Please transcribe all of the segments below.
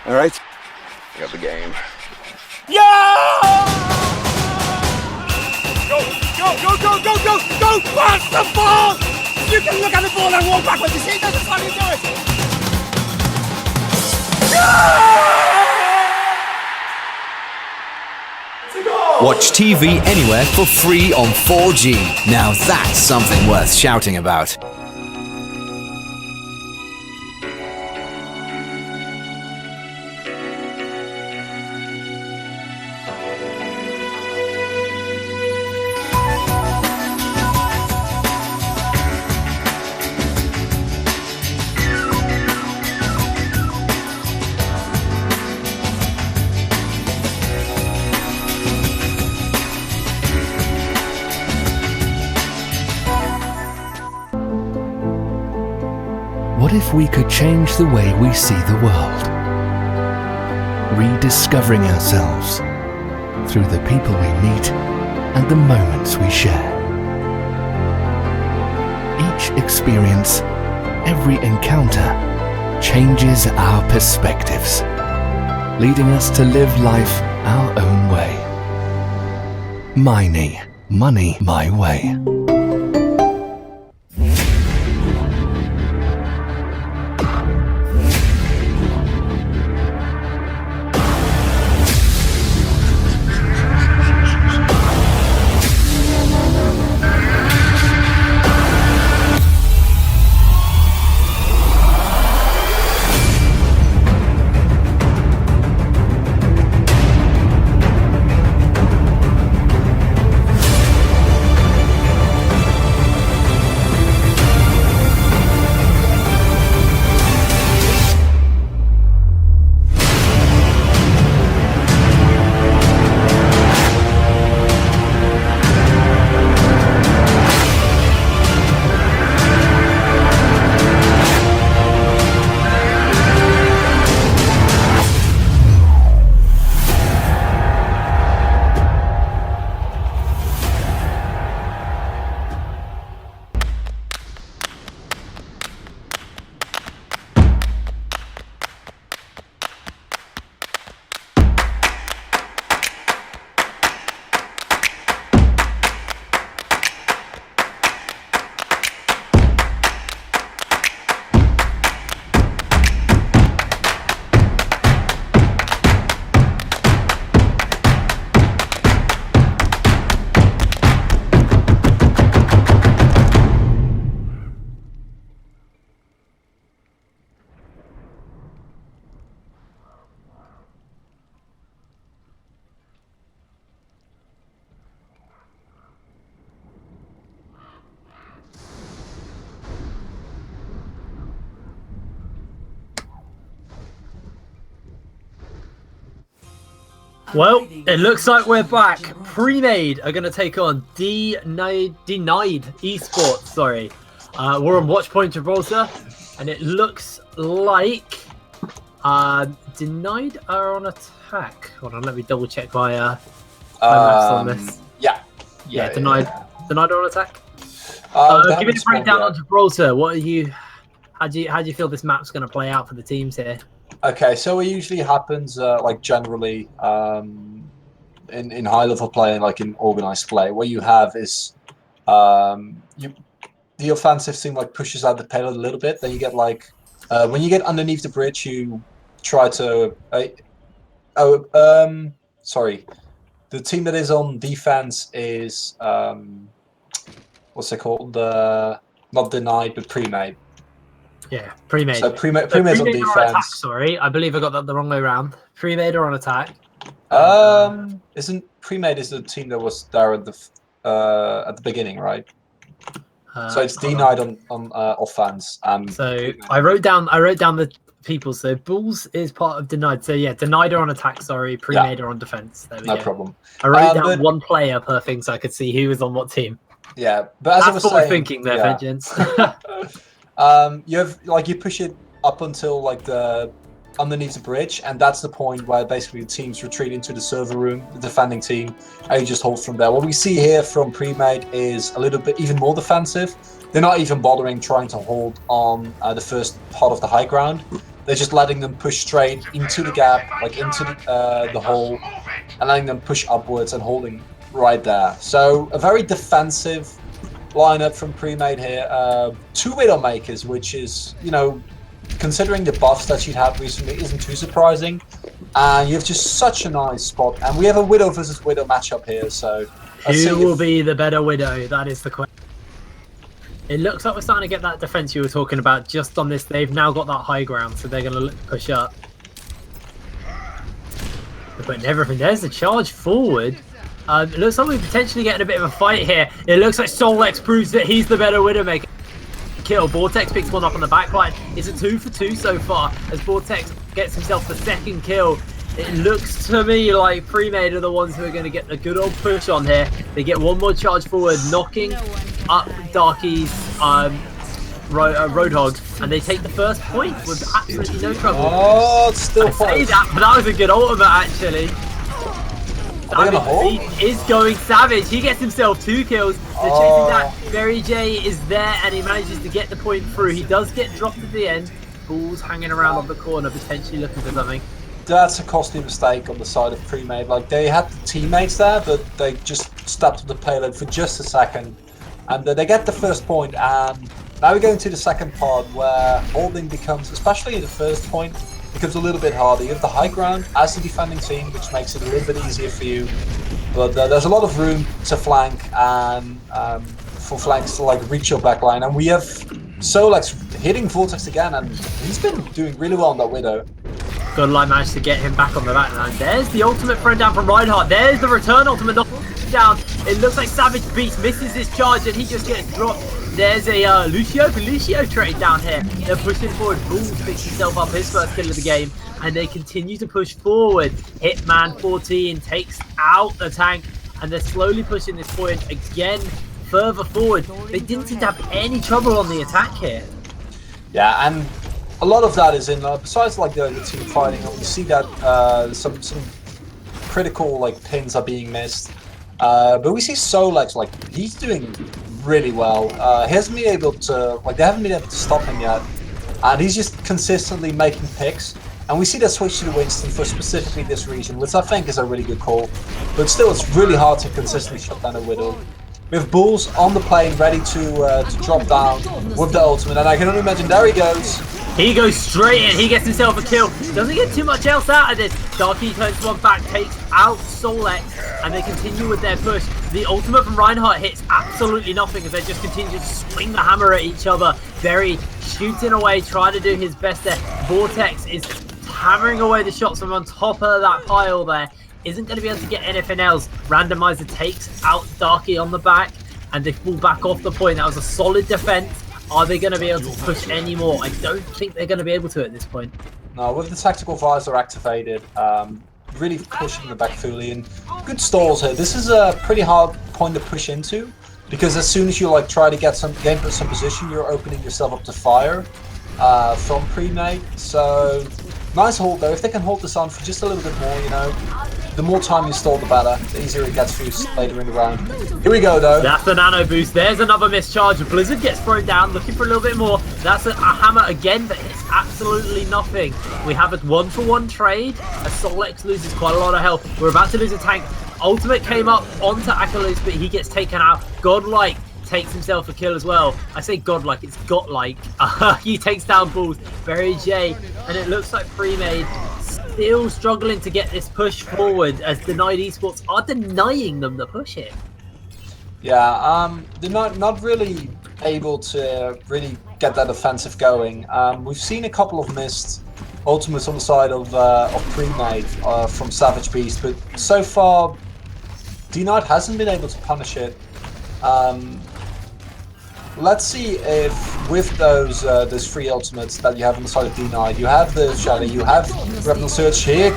All right, we got the game. Yeah! Go, go, go, go, go, go, go! Pass the ball! You can look at the ball and walk backwards. You see, that's how you do it. Yeah! Watch TV anywhere for free on 4G. Now that's something worth shouting about. What if we could change the way we see the world? Rediscovering ourselves through the people we meet and the moments we share. Each experience, every encounter, changes our perspectives, leading us to live life our own way. d.NiED, money my way. Well, it looks like we're back. PREMADE are going to take on d.NiED eSports. Sorry, we're on Watchpoint Gibraltar, and it looks like d.NiED are on attack. Hold on, let me double check my maps on this. Yeah, d.NiED are on attack. Give me a breakdown on Gibraltar. What are you? How do you feel this map's going to play out for the teams here? Okay, so it usually happens like generally in high level play and like in organized play. What you have is the offensive team like pushes out the payload a little bit. Then you get like when you get underneath the bridge, you try to sorry, the team that is on defense is what's it called? Not d.NiED but PREMADE. Yeah, PREMADE. So PREMADE's on defense. Attack, sorry, I believe I got that the wrong way around. PREMADE are on attack. Isn't PREMADE is the team that was there at the beginning, right? So it's d.NiED on offense. So I wrote down the people. So Bulls is part of d.NiED. So yeah, d.NiED are on attack. Sorry, PREMADE are on defense. There we go. No problem. I wrote down one player per thing, so I could see who was on what team. Yeah, but as I was saying, thinking there, Vengeance. you push it up until like the underneath the bridge, and that's the point where basically the teams retreat into the server room, the defending team, and you just hold from there. What we see here from PREMADE is a little bit even more defensive. They're not even bothering trying to hold on the first part of the high ground. They're just letting them push straight into the gap, like into the hole, and letting them push upwards and holding right there. So a very defensive lineup from PREMADE here. 2 Widowmakers, which is, you know, considering the buffs that she'd had recently, isn't too surprising. And you have just such a nice spot. And we have a Widow versus Widow matchup here, so... Who will be the better Widow? That is the question. It looks like we're starting to get that defense you were talking about just on this. They've now got that high ground, so they're going to push up. They're putting everything. There's the charge forward. It looks like we're potentially getting a bit of a fight here. It looks like Solex proves that he's the better Widowmaker. Kill. Vortex picks one up on the backline. It's a 2 for 2 so far as Vortex gets himself the second kill. It looks to me like PREMADE are the ones who are going to get the good old push on here. They get one more charge forward, knocking up Darky's Roadhog, and they take the first point with absolutely no trouble. Oh, it's still say that, but that was a good ultimate actually. Savage is going savage. He gets himself 2 kills. They're chasing that. Very J is there and he manages to get the point through. He does get dropped at the end. Bulls hanging around on the corner, potentially looking for something. That's a costly mistake on the side of PREMADE. Like, they had the teammates there, but they just stepped on the payload for just a second. And they get the first point, and now we go into the second part where holding becomes, especially in the first point, becomes a little bit harder. You have the high ground as the defending team, which makes it a little bit easier for you. But there's a lot of room to flank and for flanks to like reach your backline. And we have Solex hitting Vortex again, and he's been doing really well on that Widow. Godlight managed to get him back on the backline. There's the ultimate thrown down from Reinhardt. There's the return ultimate down. It looks like Savage Beast misses this charge and he just gets dropped. There's a Lucio trade down here. They're pushing forward. Bulls picks himself up his first kill of the game, and they continue to push forward. Hitman 14 takes out the tank, and they're slowly pushing this point again further forward. They didn't seem to have any trouble on the attack here. Yeah, and a lot of that is in besides like the team fighting. We see that some critical like pins are being missed. But we see Solex, like, he's doing really well. He hasn't been able to, like, they haven't been able to stop him yet. And he's just consistently making picks. And we see that switch to the Winston for specifically this region, which I think is a really good call. But still, it's really hard to consistently shut down a Widow. We have Bulls on the plane ready to drop down with the ultimate. And I can only imagine, there he goes. He goes straight in, he gets himself a kill. Doesn't get too much else out of this. Darky turns one back, takes out Solex, and they continue with their push. The ultimate from Reinhardt hits absolutely nothing as they just continue to swing the hammer at each other. Very shooting away, trying to do his best there. Vortex is hammering away the shots from on top of that pile there. Isn't going to be able to get anything else. Randomizer takes out Darky on the back, and they fall back off the point. That was a solid defense. Are they going to be able to push any more? I don't think they're going to be able to at this point. No, with the tactical visor activated, really pushing the back fully, and good stalls here. This is a pretty hard point to push into, because as soon as you like try to get some position, you're opening yourself up to fire from PREMADE. So nice hold though. If they can hold this on for just a little bit more, you know, the more time you stall, the better. The easier it gets for you later in the round. Here we go, though. That's the nano boost. There's another mischarge. Blizzard gets thrown down, looking for a little bit more. That's a hammer again, but hits absolutely nothing. We have a 1-for-1 trade. As Solex loses quite a lot of health. We're about to lose a tank. Ultimate came up onto Achilles, but he gets taken out. Godlike takes himself a kill as well. I say godlike, it's godlike. He takes down Bulls. Very J, and it looks like PREMADE still struggling to get this push forward as d.NiED eSports are denying them the push here. Yeah, they're not really able to really get that offensive going. We've seen a couple of missed ultimates on the side of PREMADE from Savage Beast, but so far d.NiED hasn't been able to punish it. Let's see if with those 3 ultimates that you have on the side of d.NiED, you have the Shadow, you have Grapple Search. Here's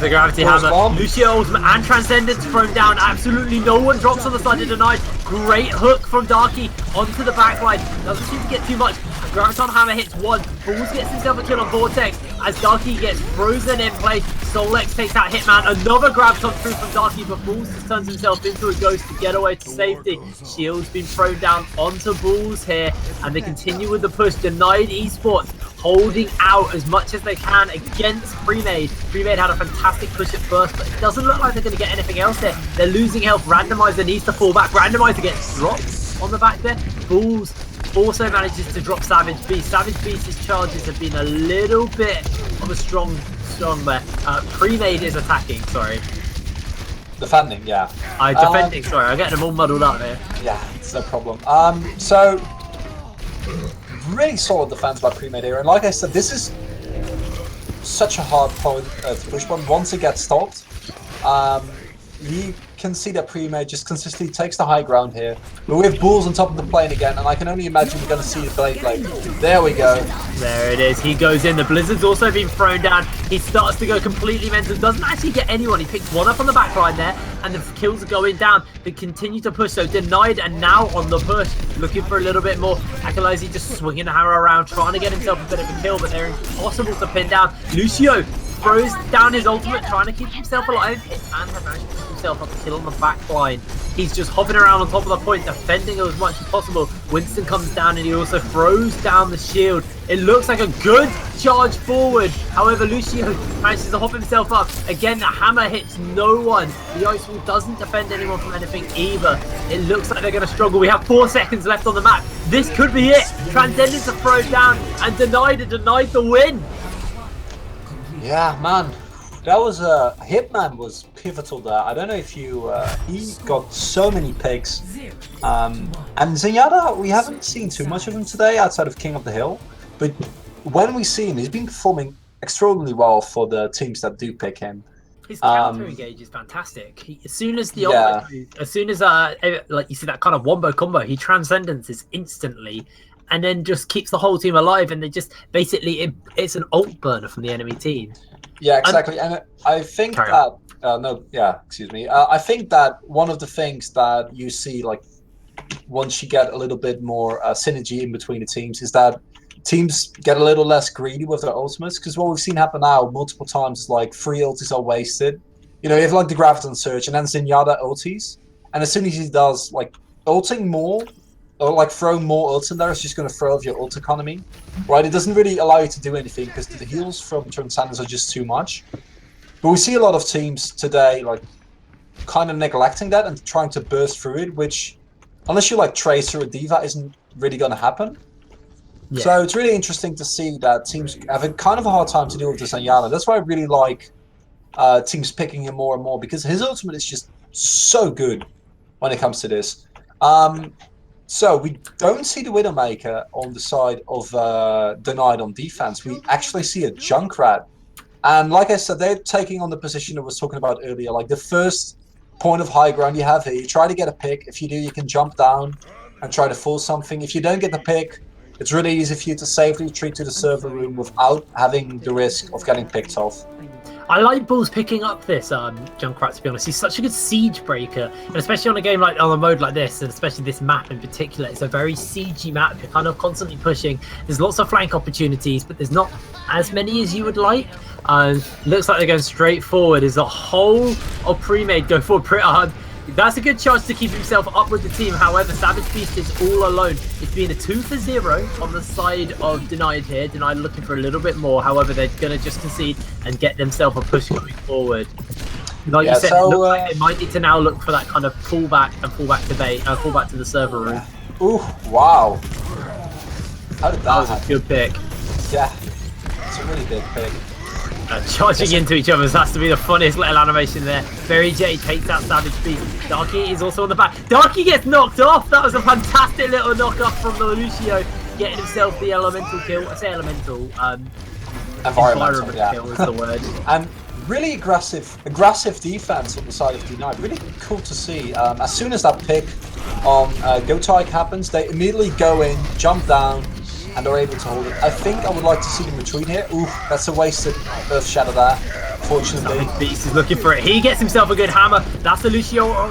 the Gravity Hammer. Lucio ultimate and Transcendence thrown down. Absolutely no one drops on the side of d.NiED. Great hook from Darky onto the backline. Doesn't seem to get too much. Graviton Hammer hits 1. Balls gets himself a kill on Vortex as Darky gets frozen in place. Solex takes out Hitman. Another Graviton through from Darky, but Balls just turns himself into a ghost to get away to safety. Shield's been thrown down onto Balls here, and they continue with the push. d.NiED eSports holding out as much as they can against PREMADE. PREMADE had a fantastic push at first, but it doesn't look like they're going to get anything else there. They're losing health. Randomizer needs to fall back. Randomizer gets dropped on the back there. Balls also manages to drop Savage Beast. Savage Beast's charges have been a little bit of a strong there. PREMADE is attacking, sorry. Defending, yeah. Defending, sorry. I'm getting them all muddled up here. Yeah, it's no problem. So really solid defense by PREMADE here, and like I said, this is such a hard point to push, but once it gets stopped, you can see that PREMADE just consistently takes the high ground here. But we have Bulls on top of the plane again, and I can only imagine we're going to see the Blade. There we go. There it is. He goes in. The Blizzard's also been thrown down. He starts to go completely mental. Doesn't actually get anyone. He picks one up on the back line there, and the kills are going down. They continue to push. So d.NiED and now on the push, looking for a little bit more. Akalazi just swinging the hammer around, trying to get himself a bit of a kill, but they're impossible to pin down. Lucio throws down his ultimate, trying to keep himself alive, and has managed to keep himself up a kill on the back line. He's just hopping around on top of the point, defending as much as possible. Winston comes down and he also throws down the shield. It looks like a good charge forward. However, Lucio manages to hop himself up. Again, the hammer hits no one. The Ice Wall doesn't defend anyone from anything either. It looks like they're going to struggle. We have 4 seconds left on the map. This could be it. Transcendence are thrown down and d.NiED the win. Yeah, man. That was Hitman was pivotal there. I don't know if you he got so many picks. And Zenyatta, we haven't seen too much of him today outside of King of the Hill. But when we see him, he's been performing extraordinarily well for the teams that do pick him. His counter engage is fantastic. As soon as the like you see that kind of wombo combo, he transcendences instantly, and then just keeps the whole team alive. And they just basically it's an ult burner from the enemy team. Yeah, exactly. And I think that I think that one of the things that you see, like once you get a little bit more synergy in between the teams, is that teams get a little less greedy with their ultimates. Because what we've seen happen now multiple times is like 3 ultis are wasted. You know, you have like the Graviton Surge and then Zenyatta ultis, and as soon as he does like ulting more or like throwing more ults in there, it's just going to throw off your ult economy, right? It doesn't really allow you to do anything because the heals from Transcendence are just too much. But we see a lot of teams today like kind of neglecting that and trying to burst through it, which unless you like Tracer or D.Va isn't really going to happen. Yeah. So it's really interesting to see that teams have a kind of a hard time to deal with the Zenyatta. That's why I really like teams picking him more and more, because his ultimate is just so good when it comes to this. So we don't see the Widowmaker on the side of d.NiED on defense. We actually see a Junkrat. And like I said, they're taking on the position I was talking about earlier. Like the first point of high ground you have here, you try to get a pick. If you do, you can jump down and try to force something. If you don't get the pick, it's really easy for you to safely retreat to the server room without having the risk of getting picked off. I like Bulls picking up this Junkrat, to be honest. He's such a good siege breaker, and especially on a game like on a mode like this, and especially this map in particular. It's a very siegey map. You're kind of constantly pushing. There's lots of flank opportunities, but there's not as many as you would like. Looks like they're going straight forward. As a whole of PREMADE go forward pretty hard. That's a good chance to keep himself up with the team. However, Savage Beast is all alone. It's been a 2-for-0 on the side of d.NiED here. d.NiED looking for a little bit more. However, they're going to just concede and get themselves a push going forward. Like you said, it looks like they might need to now look for that kind of pullback to the server room. Ooh, wow. How did that happen? A good pick. Yeah, it's a really good pick. Charging into each other has to be the funniest little animation there. Berry J takes out Savage Beast. Darky is also on the back. Darky gets knocked off. That was a fantastic little knock off from the Lucio, getting himself the elemental kill. I say elemental. Environmental, yeah. kill is the word. And really aggressive defense on the side of d.NiED. Really cool to see. As soon as that pick on GoTyke happens, they immediately go in, jump down, and are able to hold it. I think I would like to see them retreat here. Ooh, that's a wasted Earth Shadow there, fortunately. Beast is looking for it. He gets himself a good hammer. That's the Lucio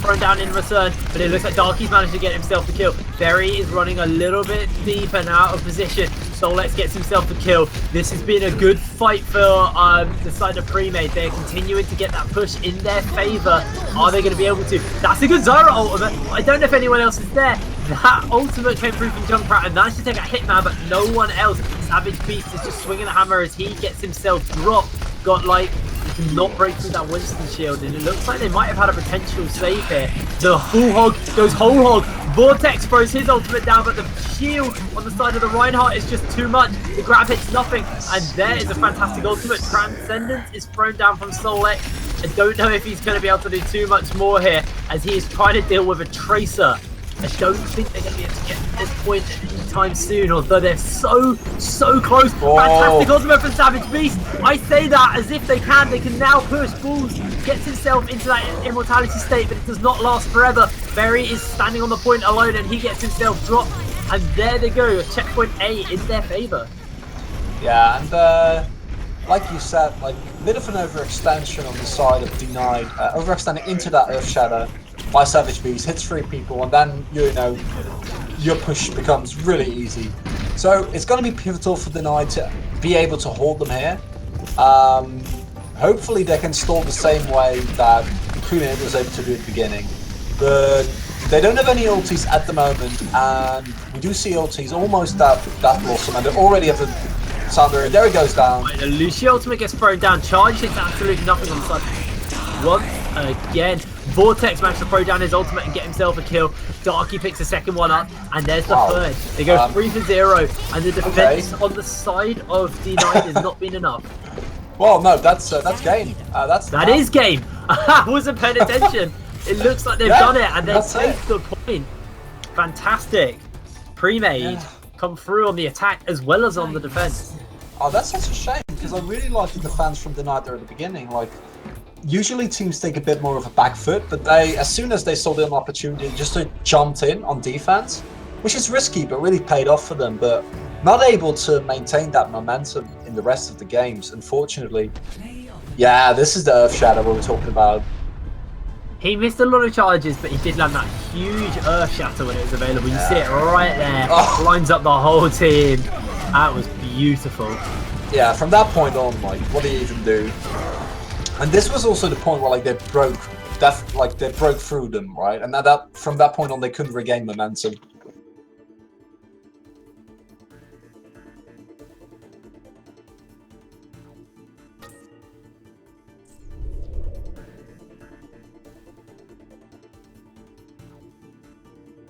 thrown down in return, but it looks like Darky's managed to get himself the kill. Berry is running a little bit deep and out of position. Solex gets himself the kill. This has been a good fight for the side of PREMADE. They're continuing to get that push in their favor. Are they going to be able to? That's a good Zyra ultimate. I don't know if anyone else is there. That ultimate came through from Junkrat and managed to take a Hitman, but no one else. Savage Beast is just swinging the hammer as he gets himself dropped. Got like, he cannot break through that Winston shield, and it looks like they might have had a potential save here. The full hog goes whole hog. Vortex throws his ultimate down, but the shield on the side of the Reinhardt is just too much. The grab hits nothing, and there is a fantastic ultimate. Transcendence is thrown down from Solex. I don't know if he's going to be able to do too much more here, as he is trying to deal with a Tracer. I don't think they're going to be able to get to this point anytime soon, although they're so close. Oh. Fantastic ultimate from Savage Beast. I say that as if they can now push. Bulls gets himself into that immortality state, but it does not last forever. Berry is standing on the point alone, and he gets himself dropped. And there they go, checkpoint A in their favor. Yeah, and like you said, like a bit of an overextension on the side of d.NiED, overextending into that Earth Shadow by Savage Beast, hits 3 people, and then, you know, your push becomes really easy. So it's going to be pivotal for d.NiED to be able to hold them here. Hopefully they can stall the same way that PREMADE was able to do at the beginning. But they don't have any ultis at the moment, and we do see ultis almost that blossom, and they already have a Sounder. There it goes down. Right, the Lucio ultimate gets thrown down. Charge hits absolutely nothing on the side. Once again, Vortex managed to throw down his ultimate and get himself a kill. Darky picks the second one up, and there's the third. They go 3 for 0, and the defense on the side of d.NiED has not been enough. Well, no, that's game. That is game. I wasn't paying attention. It looks like they've done it, and they've saved the point. Fantastic. PREMADE come through on the attack as well as on the defense. Oh, that's such a shame, because I really liked the defense from d.NiED there at the beginning. Like, usually teams take a bit more of a back foot, but they, as soon as they saw the opportunity, just jumped in on defense, which is risky, but really paid off for them. But not able to maintain that momentum in the rest of the games, unfortunately. Yeah, this is the Earth Shadow we were talking about. He missed a lot of charges, but he did land that huge Earth Shatter when it was available. You see it right there. Lines up the whole team. That was beautiful. Yeah, from that point on, like, what do you even do? And this was also the point where, like, they broke through them, right? And from that point on, they couldn't regain momentum.